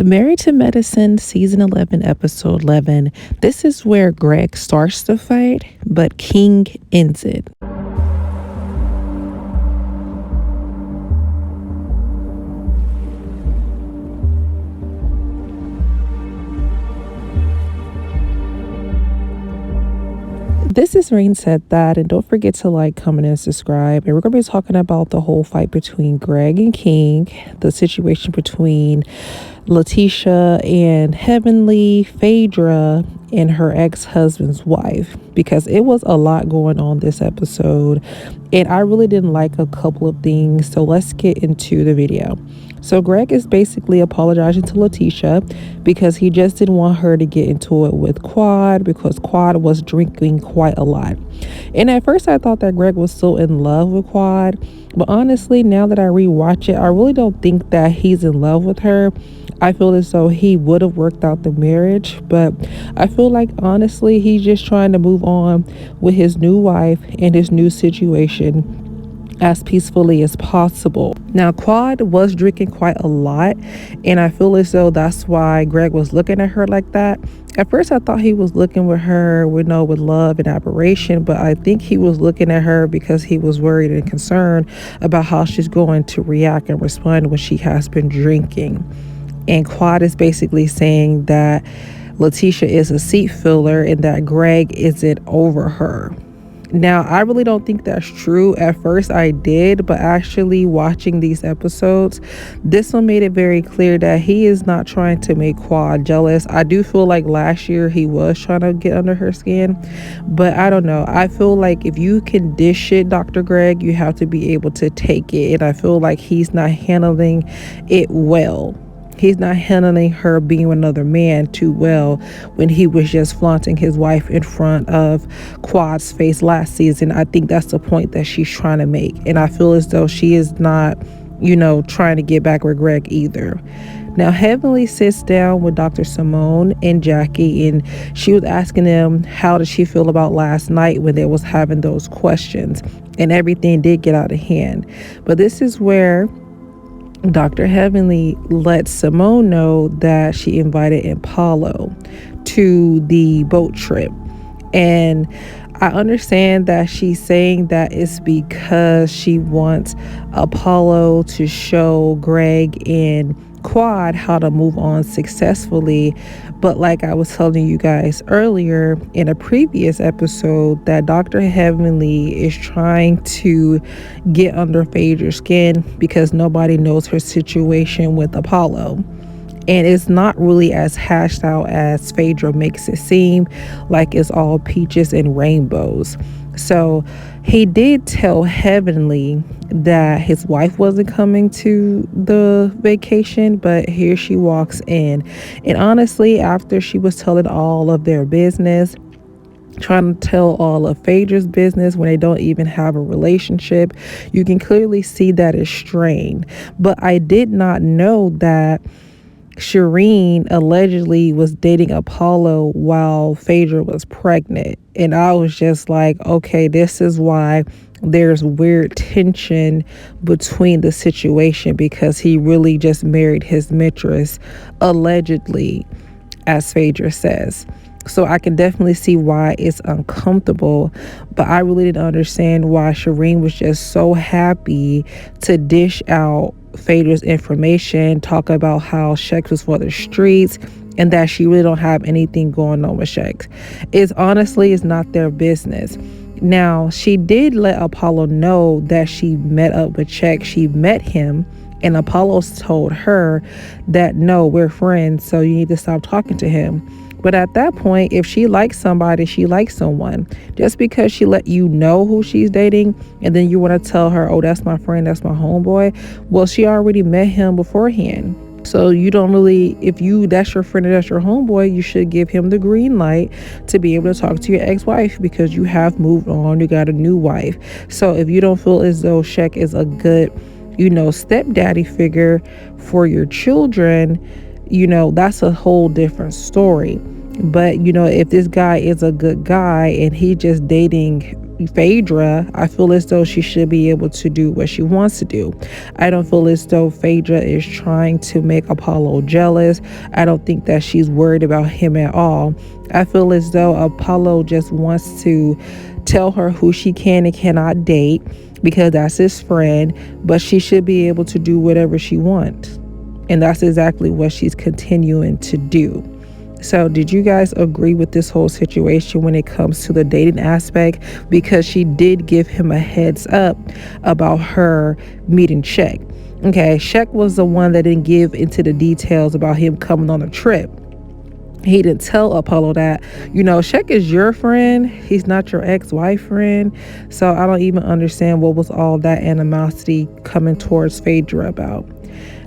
Married to Medicine, Season 11, Episode 11. This is where GREGG starts the fight, but King ends it. This is Rain Said That, and don't forget to like, comment, and subscribe. And we're going to be talking about the whole fight between GREGG and King, the situation between Letitia and Heavenly, Phaedra, and her ex-husband's wife, because it was a lot going on this episode, and I really didn't like a couple of things. So let's get into the video. So GREGG is basically apologizing to Letitia because he just didn't want her to get into it with Quad, because Quad was drinking quite a lot. And at first I thought that GREGG was still in love with Quad, but honestly, now that I rewatch it, I really don't think that he's in love with her. I feel as though he would have worked out the marriage, but I feel like honestly he's just trying to move on with his new wife and his new situation as peacefully as possible. Now, Quad was drinking quite a lot, and I feel as though that's why GREGG was looking at her like that. At first, I thought he was looking with her with love and admiration, but I think he was looking at her because he was worried and concerned about how she's going to react and respond when she has been drinking. And Quad is basically saying that Letitia is a seat filler and that GREGG isn't over her. Now, I really don't think that's true. At first I did, but actually watching these episodes, this one made it very clear that he is not trying to make Quad jealous. I do feel like last year he was trying to get under her skin, but I don't know. I feel like if you can dish it, Dr. GREGG, you have to be able to take it, and I feel like he's not handling it well. He's not handling her being with another man too well when he was just flaunting his wife in front of Quad's face last season. I think that's the point that she's trying to make. And I feel as though she is not, trying to get back with GREGG either. Now, Heavenly sits down with Dr. Simone and Jackie, and she was asking them how did she feel about last night when they was having those questions. And everything did get out of hand. But this is where Dr. Heavenly lets Simone know that she invited Apollo to the boat trip. And I understand that she's saying that it's because she wants Apollo to show GREGG and Quad how to move on successfully. But like I was telling you guys earlier in a previous episode, that Dr. Heavenly is trying to get under Phaedra's skin because nobody knows her situation with Apollo. And it's not really as hashed out as Phaedra makes it seem, like it's all peaches and rainbows. So he did tell Heavenly that his wife wasn't coming to the vacation, but here she walks in. And honestly, after she was telling all of their business, trying to tell all of Phaedra's business when they don't even have a relationship, you can clearly see that it's strained. But I did not know that Shireen allegedly was dating Apollo while Phaedra was pregnant. And I was just like, okay, this is why there's weird tension between the situation, because he really just married his mistress, allegedly, as Phaedra says. So I can definitely see why it's uncomfortable, but I really didn't understand why Shireen was just so happy to dish out Phaedra's information, talk about how Shex was for the streets, and that she really don't have anything going on with Shex. It's not their business. Now, she did let Apollo know that she met up with Shex. She met him, and Apollo told her that, no, we're friends, so you need to stop talking to him. But at that point, if she likes somebody, she likes someone. Just because she let you know who she's dating and then you want to tell her, oh, that's my friend, that's my homeboy. Well, she already met him beforehand. So you don't really, that's your friend or that's your homeboy, you should give him the green light to be able to talk to your ex-wife, because you have moved on, you got a new wife. So if you don't feel as though Sheck is a good, stepdaddy figure for your children, that's a whole different story. But if this guy is a good guy and he just dating Phaedra, I feel as though she should be able to do what she wants to do. I don't feel as though Phaedra is trying to make Apollo jealous. I don't think that she's worried about him at all. I feel as though Apollo just wants to tell her who she can and cannot date because that's his friend, but she should be able to do whatever she wants. And that's exactly what she's continuing to do. So did you guys agree with this whole situation when it comes to the dating aspect? Because she did give him a heads up about her meeting Shek. Okay, Shek was the one that didn't give into the details about him coming on a trip. He didn't tell Apollo that, Shek is your friend. He's not your ex-wife friend. So I don't even understand what was all that animosity coming towards Phaedra about.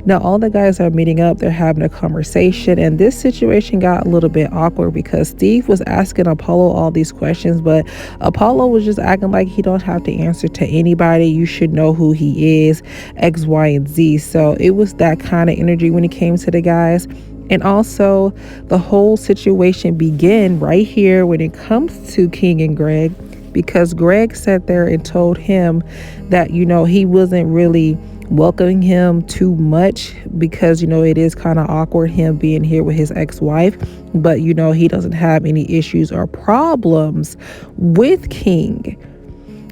Now, all the guys are meeting up. They're having a conversation. And this situation got a little bit awkward because Steve was asking Apollo all these questions, but Apollo was just acting like he don't have to answer to anybody. You should know who he is, X, Y, and Z. So it was that kind of energy when it came to the guys. And also, the whole situation began right here when it comes to King and GREGG, because GREGG sat there and told him that, he wasn't really welcoming him too much because, it is kind of awkward him being here with his ex-wife. But, he doesn't have any issues or problems with King.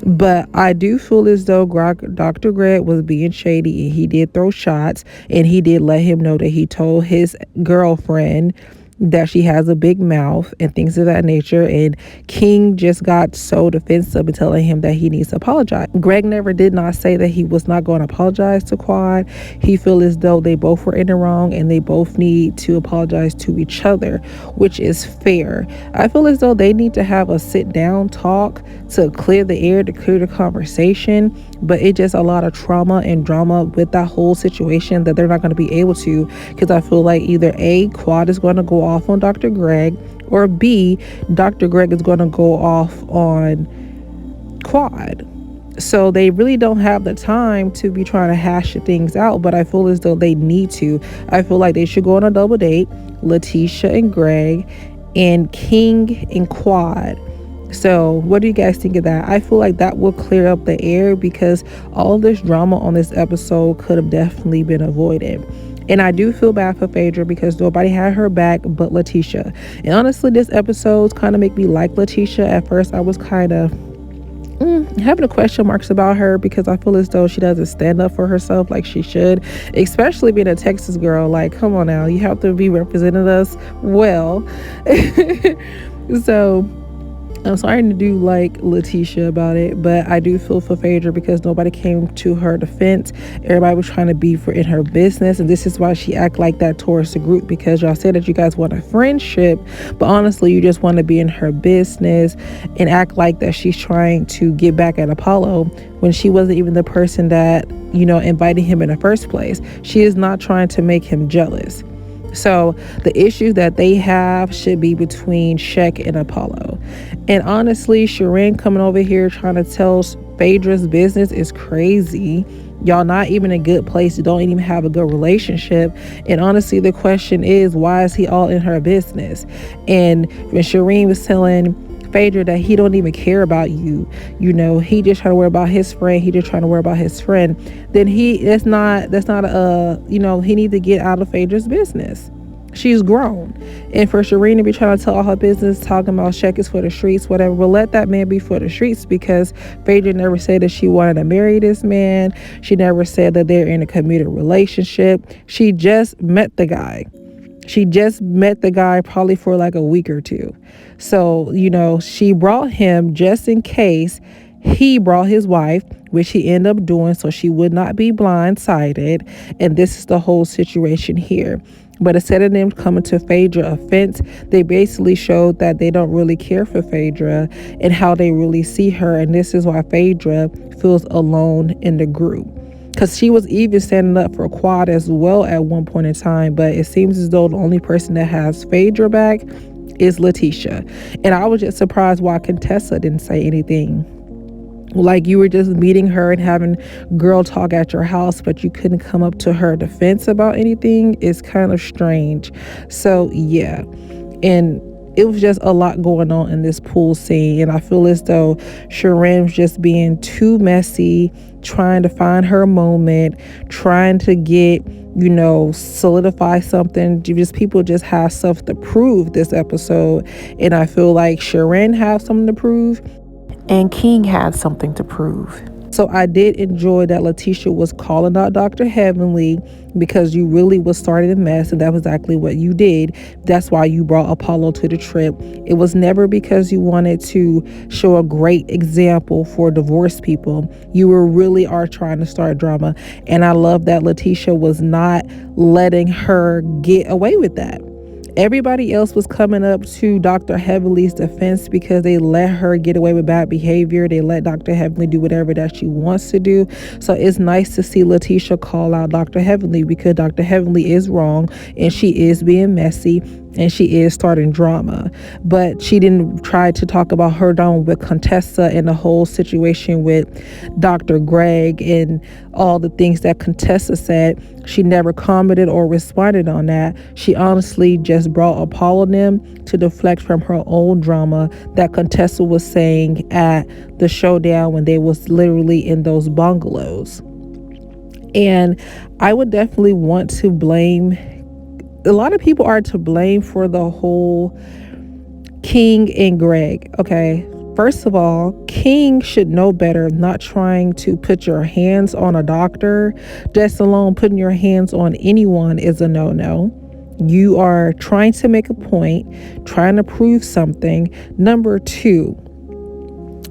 But I do feel as though Dr. GREGG was being shady, and he did throw shots, and he did let him know that he told his girlfriend that she has a big mouth and things of that nature. And King just got so defensive and telling him that he needs to apologize. GREGG never did not say that he was not going to apologize to Quad. He feel as though they both were in the wrong and they both need to apologize to each other, which is fair. I feel as though they need to have a sit down talk to clear the air, to clear the conversation. But it's just a lot of trauma and drama with that whole situation that they're not going to be able to, because I feel like either A, Quad is going to go off on Dr. GREGG, or B, Dr. GREGG is going to go off on Quad. So they really don't have the time to be trying to hash things out, but I feel as though they need to. I feel like they should go on a double date, Letitia and GREGG, and King and Quad. So what do you guys think of that? I feel like that will clear up the air, because all this drama on this episode could have definitely been avoided. And I do feel bad for Phaedra because nobody had her back but Letitia. And honestly, this episode kind of make me like Letitia. At first, I was kind of having a question marks about her because I feel as though she doesn't stand up for herself like she should, especially being a Texas girl. Like, come on now, you have to be representing us well. So I'm starting to do like Letitia about it, but I do feel for Phaedra because nobody came to her defense. Everybody was trying to be in her business, and this is why she act like that towards the group, because y'all said that you guys want a friendship, but honestly you just want to be in her business and act like that she's trying to get back at Apollo when she wasn't even the person that, invited him in the first place. She is not trying to make him jealous. So the issue that they have should be between Shek and Apollo. And honestly, Shireen coming over here trying to tell Phaedra's business is crazy. Y'all not even in a good place. You don't even have a good relationship. And honestly, the question is, why is he all in her business? And when Shireen was telling Phaedra that he don't even care about you, he just trying to worry about his friend, then that's not he needs to get out of Phaedra's business. She's grown. And for Shireen to be trying to tell all her business, talking about Shek is for the streets, whatever, well, let that man be for the streets, because Phaedra never said that she wanted to marry this man. She never said that they're in a committed relationship. She just met the guy. Probably for like a week or two. So, she brought him just in case he brought his wife, which he ended up doing, so she would not be blindsided. And this is the whole situation here. But instead of them coming to Phaedra offense, they basically showed that they don't really care for Phaedra and how they really see her. And this is why Phaedra feels alone in the group, because she was even standing up for Quad as well at one point in time. But it seems as though the only person that has Phaedra back is Letitia. And I was just surprised why Contessa didn't say anything. Like, you were just meeting her and having girl talk at your house, but you couldn't come up to her defense about anything. It's kind of strange. So yeah. And it was just a lot going on in this pool scene. And I feel as though Sharen's just being too messy, trying to find her moment, trying to get, solidify something. Just people just have stuff to prove this episode. And I feel like Sharen has something to prove and King had something to prove. So I did enjoy that Letitia was calling out Dr. Heavenly because you really was starting a mess, and that was exactly what you did. That's why you brought Apollo to the trip. It was never because you wanted to show a great example for divorced people. You are trying to start drama, and I love that Letitia was not letting her get away with that. Everybody else was coming up to Dr. Heavenly's defense because they let her get away with bad behavior. They let Dr. Heavenly do whatever that she wants to do. So it's nice to see Letitia call out Dr. Heavenly because Dr. Heavenly is wrong and she is being messy and she is starting drama. But she didn't try to talk about her down with Contessa and the whole situation with Dr. GREGG and all the things that Contessa said. She never commented or responded on that. She honestly just brought Apollo and them to deflect from her own drama that Contessa was saying at the showdown when they was literally in those bungalows. And I would definitely want to blame, a lot of people are to blame for the whole King and GREGG. Okay, first of all, King should know better, not trying to put your hands on a doctor. Just alone putting your hands on anyone is a no-no. You are trying to make a point, trying to prove something. Number two,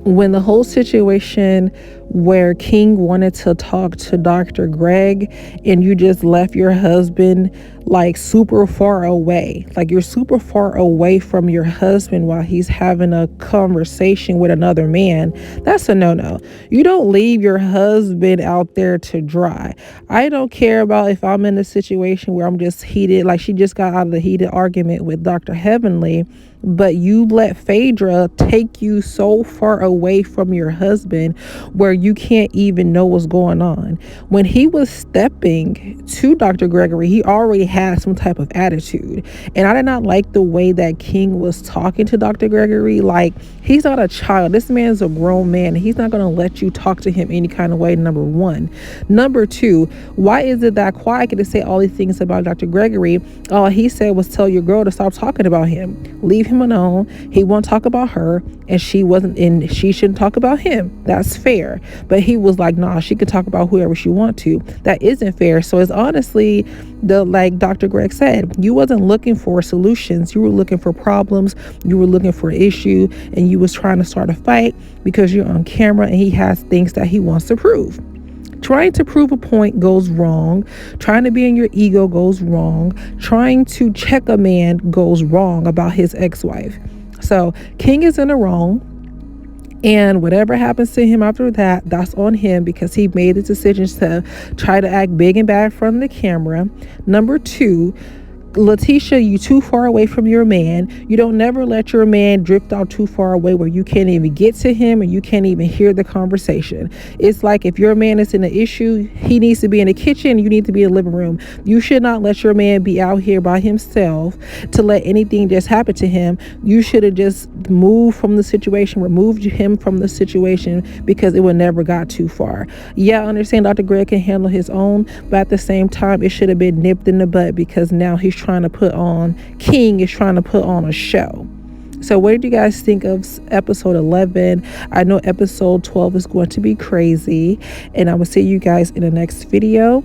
when the whole situation where King wanted to talk to Dr. GREGG and you just left your husband like super far away, like you're super far away from your husband while he's having a conversation with another man, that's a no-no. You don't leave your husband out there to dry. I don't care about if I'm in a situation where I'm just heated, like she just got out of the heated argument with Dr. Heavenly, but you let Phaedra take you so far away from your husband where you can't even know what's going on. When he was stepping to Dr. Gregory, he already had some type of attitude. And I did not like the way that King was talking to Dr. Gregory. Like, he's not a child. This man's a grown man. And he's not going to let you talk to him any kind of way, number one. Number two, why is it that quiet to say all these things about Dr. Gregory? All he said was tell your girl to stop talking about him. Leave him alone. He won't talk about her, and she shouldn't talk about him. That's fair. But he was like, nah, she can talk about whoever she want to. That isn't fair. So it's honestly, like Dr. GREGG said, you wasn't looking for solutions. You were looking for problems. You were looking for an issue, and you was trying to start a fight because you're on camera and he has things that he wants to prove. Trying to prove a point goes wrong. Trying to be in your ego goes wrong. Trying to check a man goes wrong about his ex-wife. So King is in the wrong. And whatever happens to him after that, that's on him because he made the decisions to try to act big and bad in front of the camera. Number two, Letitia, you too far away from your man. You don't never let your man drift out too far away where you can't even get to him and you can't even hear the conversation. It's like if your man is in an issue, he needs to be in the kitchen, you need to be in the living room. You should not let your man be out here by himself to let anything just happen to him. You should have just moved from the situation, removed him from the situation because it would never got too far. Yeah, I understand Dr. GREGG can handle his own, but at the same time, it should have been nipped in the butt because now King is trying to put on a show. So what did you guys think of episode 11? I know episode 12 is going to be crazy, and I will see you guys in the next video.